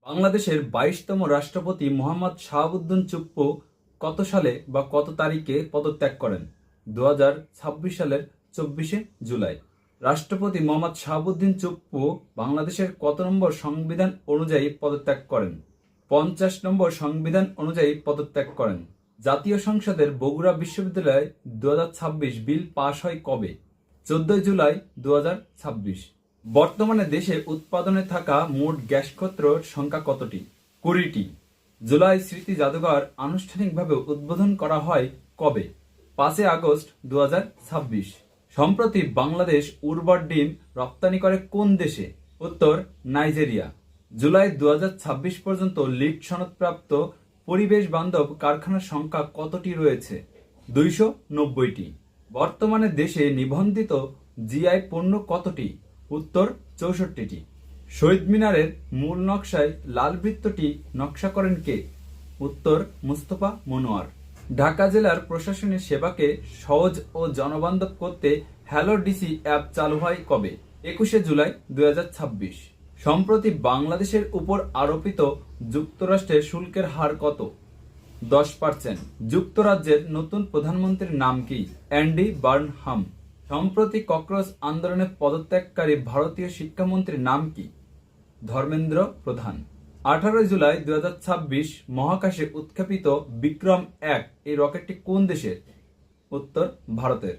বাংলাদেশের ২২তম রাষ্ট্রপতি মোহাম্মদ শাহাবুদ্দিন চুপ্পু কত সালে বা কত তারিখে পদত্যাগ করেন? ২০২৬ সালের ২৪শে জুলাই। রাষ্ট্রপতি মোহাম্মদ শাহাবুদ্দিন চুপ্পু বাংলাদেশের কত নম্বর সংবিধান অনুযায়ী পদত্যাগ করেন? ৫০ নম্বর সংবিধান অনুযায়ী পদত্যাগ করেন। জাতীয় সংসদের বগুড়া বিশ্ববিদ্যালয়ে ২০২৬ বিল পাশ হয় কবে? ১৪ জুলাই ২০২৬। বর্তমানে দেশে উৎপাদনে থাকা মোট গ্যাস ক্ষেত্রের সংখ্যা কতটি? ২০টি। জুলাই স্মৃতি জাদুঘর আনুষ্ঠানিকভাবে উদ্বোধন করা হয় কবে? ৫ আগস্ট ২০২৬। সম্প্রতি বাংলাদেশ উর্বর ডিম রপ্তানি করে কোন দেশে? উত্তর নাইজেরিয়া। জুলাই ২০২৬ পর্যন্ত লিড সনদপ্রাপ্ত পরিবেশ বান্ধব কারখানার সংখ্যা কতটি রয়েছে? ২৯০টি। বর্তমানে দেশে নিবন্ধিত জিআই পণ্য কতটি? উত্তর ৬৪টি। শহীদ মিনারের মূল নকশায় লাল বৃত্তটি নকশা করেন কে? উত্তর মুস্তফা মনোয়ার। ঢাকা জেলার প্রশাসনিক সেবাকে সহজ ও জনবান্ধব করতে হ্যালো ডিসি অ্যাপ চালু হয় কবে? ২১শে জুলাই ২০২৬। সম্প্রতি বাংলাদেশের উপর আরোপিত যুক্তরাষ্ট্রের শুল্কের হার কত? ১০%। যুক্তরাজ্যের নতুন প্রধানমন্ত্রীর নাম কি? Andy Burnham. সম্প্রতি ককরোচ আন্দোলনে পদত্যাগকারী ভারতীয় শিক্ষামন্ত্রীর নাম কি? ধর্মেন্দ্র প্রধান। ১৮ জুলাই ২০২৬ মহাকাশে উৎক্ষেপিত বিক্রম-১ এই রকেটটি কোন দেশের? উত্তর ভারতের।